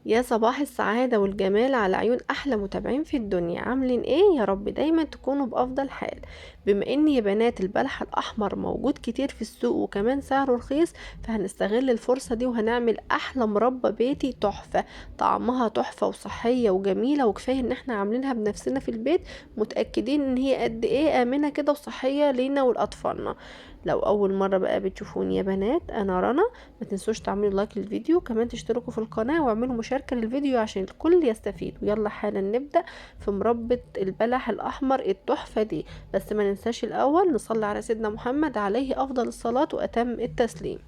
يا صباح السعادة والجمال على عيون أحلى متابعين في الدنيا، عاملين ايه؟ يا رب دايما تكونوا بأفضل حال. بما ان يا بنات البلح الأحمر موجود كتير في السوق وكمان سعره رخيص، فهنستغل الفرصة دي وهنعمل أحلى مربى بيتي تحفة. طعمها تحفة وصحية وجميلة، وكفاية ان احنا عاملينها بنفسنا في البيت، متأكدين ان هي قد ايه آمنة كده وصحية لينا ولأطفالنا. لو أول مرة بقى بتشوفوني يا بنات، أنا رنا. ما تنسوش تعملوا لايك للفيديو، كمان تشتركوا في القناة واعملوا مشاركة للفيديو عشان الكل يستفيد. ويلا حالا نبدأ في مربى البلح الأحمر التحفة دي. بس ما ننساش الأول نصلي على سيدنا محمد عليه أفضل الصلاة وأتم التسليم.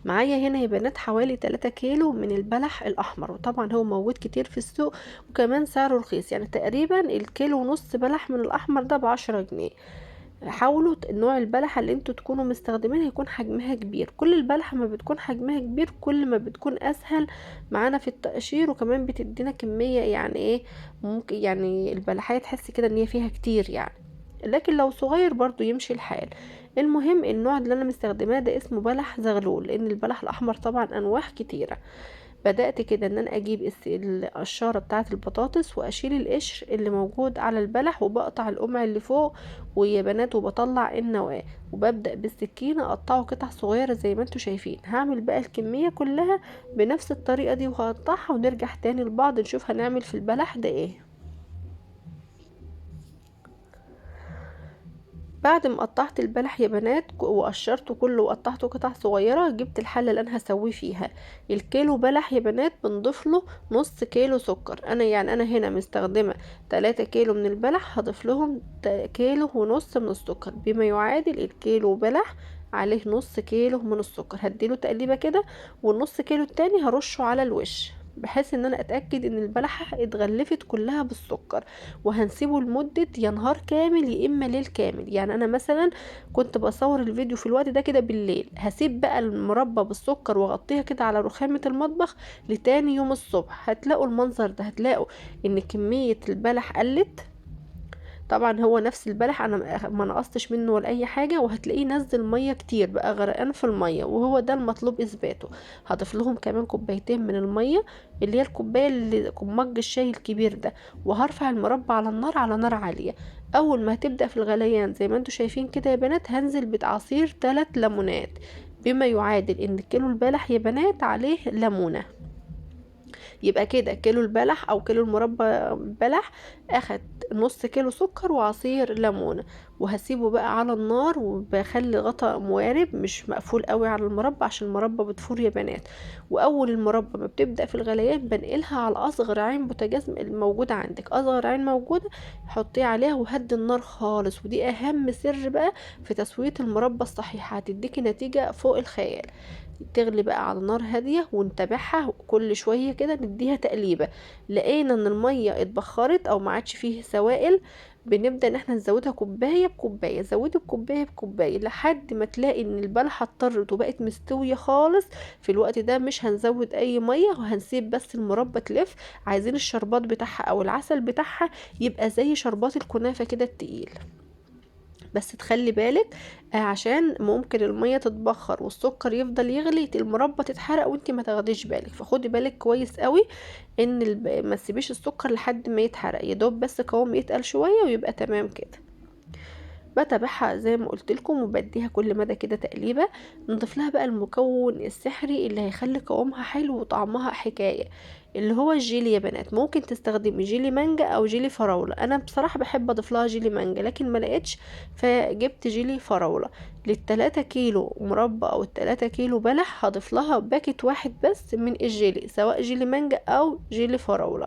معايا هنا يا بنات حوالي 3 كيلو من البلح الأحمر، وطبعا هو موجود كتير في السوق وكمان سعره رخيص، يعني تقريبا الكيلو ونص بلح من الأحمر ده ب10 جنيه. حاولوا نوع البلحة اللي انتوا تكونوا مستخدمينها يكون حجمها كبير. كل البلحة ما بتكون حجمها كبير كل ما بتكون اسهل معانا في التقشير، وكمان بتدينا كمية يعني ايه، ممكن يعني البلحية تحس كده ان هي فيها كتير يعني، لكن لو صغير برضو يمشي الحال. المهم النوع اللي انا مستخدماه ده اسمه بلح زغلول، لان البلح الاحمر طبعا انواع كتيرة. بدأت كده ان انا اجيب القشارة بتاعة البطاطس واشيل القشر اللي موجود على البلح، وبقطع القمع اللي فوق ويا بنات وبطلع النواة، وببدأ بالسكينة اقطعه قطع صغيرة زي ما انتوا شايفين. هعمل بقى الكمية كلها بنفس الطريقة دي وهقطعها، ونرجع تاني لبعض نشوف هنعمل في البلح ده ايه. بعد ما قطعت البلح يا بنات وقشرته كله وقطعته قطع صغيرة، جبت الحلة اللي انا هسويه فيها. الكيلو بلح يا بنات بنضيف له نص كيلو سكر. انا هنا مستخدمة 3 كيلو من البلح، هضيف لهم كيلو ونص من السكر، بما يعادل الكيلو بلح عليه نص كيلو من السكر. هديله تقليبة كده، والنص كيلو التاني هرشه على الوش، بحيث ان انا اتاكد ان البلحه اتغلفت كلها بالسكر. وهنسيبه لمدة يا نهار كامل يا اما ليل كامل. يعني انا مثلا كنت بصور الفيديو في الوقت ده كده بالليل، هسيب بقى المربى بالسكر واغطيها كده على رخامة المطبخ لتاني يوم الصبح. هتلاقوا المنظر ده، هتلاقوا ان كمية البلح قلت. طبعا هو نفس البلح، انا ما نقصتش منه ولا اي حاجه، وهتلاقيه نزل ميه كتير بقى غرقان في الميه، وهو ده المطلوب اثباته. هضيف لهم كمان كوبايتين من الميه، اللي هي الكوبايه اللي مج الشاي الكبير ده، وهرفع المربى على النار على نار عاليه. اول ما هتبدا في الغليان زي ما انتوا شايفين كده يا بنات، هنزل بعصير 3 ليمونات، بما يعادل ان كيلو البلح يا بنات عليه ليمونه. يبقى كده كيلو البلح او كيلو المربى البلح اخد نص كيلو سكر وعصير ليمون. وهسيبه بقى على النار، وبخلي غطا موارب مش مقفول قوي على المربى عشان المربى بتفور يا بنات. واول المربى ما بتبدا في الغليان بنقلها على اصغر عين بوتاجاز الموجوده عندك، اصغر عين موجوده حطيه عليها وهدي النار خالص. ودي اهم سر بقى في تسويه المربى الصحيحه، هتديكي نتيجه فوق الخيال. تغلي بقى على نار هادية، ونتابعها كل شوية كده نديها تقليبة. لقينا ان المية اتبخرت او ما عادش فيه سوائل، بنبدأ ان احنا نزودها كوباية بكوباية، زودي بكوباية بكوباية لحد ما تلاقي ان البلحة اتطرت وبقت مستوية خالص. في الوقت ده مش هنزود اي مية، وهنسيب بس المربى تلف. عايزين الشربات بتاعها او العسل بتاعها يبقى زي شربات الكنافة كده التقيل. بس تخلي بالك، عشان ممكن المية تتبخر والسكر يفضل يغلي، المربى تتحرق وانتي ما تاخديش بالك. فخدي بالك كويس قوي ان ما تسيبيش السكر لحد ما يتحرق، يا دوب بس قوام يتقل شوية ويبقى تمام كده. بتابعها زي ما قلت لكم، وبديها كل مدى كده تقليبه. نضيف لها بقى المكون السحري اللي هيخلي قوامها حلو وطعمها حكايه، اللي هو الجيلي يا بنات. ممكن تستخدمي جيلي مانجا او جيلي فراوله، انا بصراحه بحب اضيف لها جيلي مانجا لكن ما لقيتش، فجبت جيلي فراوله. لل3 كيلو مربى او ال3 كيلو بلح هضيف لها باكت واحد بس من الجيلي، سواء جيلي مانجا او جيلي فراوله.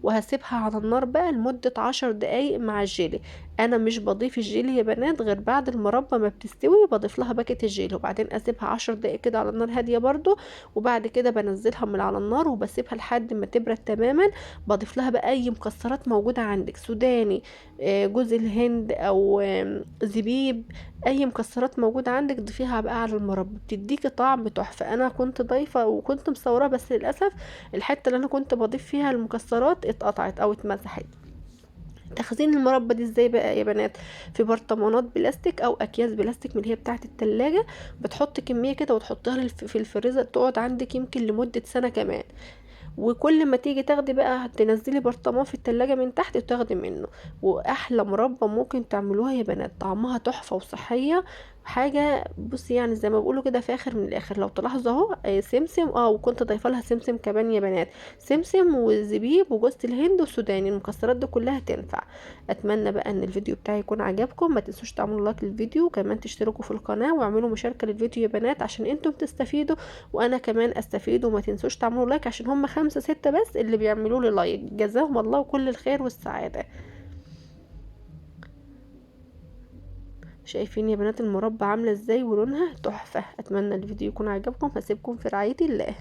وهسيبها على النار بقى لمدة 10 دقايق مع الجيلي. انا مش بضيف الجيلي يا بنات غير بعد المربى ما بتستوي، بضيف لها باكت الجيلي وبعدين اسيبها 10 دقايق كده على النار هادية برضو. وبعد كده بنزلها من على النار وبسيبها لحد ما تبرد تماما. بضيف لها بقى اي مكسرات موجودة عندك، سوداني، جوز الهند او زبيب، اي مكسرات موجودة عندك ضيفيها بقى على المربى، بتديكي طعم تحفة. انا كنت ضايفة وكنت مصورة بس للأسف الحتة اللي انا كنت بضيف فيها المكسرات اتقطعت او اتمسحت. تخزين المربى دي ازاي بقى يا بنات؟ في برطمانات بلاستيك او اكياس بلاستيك من اللي هي بتاعه التلاجة، بتحط كميه كده وتحطها في الفريزر، تقعد عندك يمكن لمده سنه كمان. وكل ما تيجي تاخدي بقى تنزلي برطمان في التلاجة من تحت وتاخدي منه. واحلى مربى ممكن تعملوها يا بنات، طعمها تحفة وصحية. حاجة بصي يعني زي ما بيقولوا كده فاخر من الاخر. لو تلاحظوا اهو سمسم، وكنت ضايفه لها سمسم كمان يا بنات، سمسم وزبيب وجوز الهند والسوداني، المكسرات دي كلها تنفع. اتمنى بقى ان الفيديو بتاعي يكون عجبكم. ما تنسوش تعملوا لايك للفيديو، وكمان تشتركوا في القناة واعملوا مشاركة للفيديو يا بنات، عشان انتم تستفيدوا وانا كمان استفيد. وما تنسوش تعملوا لايك عشان هم 5 6 بس اللي بيعملوا لي لايك، جزاهم الله كل الخير والسعادة. شايفين يا بنات المربى عاملة ازاي ولونها تحفة. اتمنى الفيديو يكون عجبكم، هسيبكم في رعاية الله.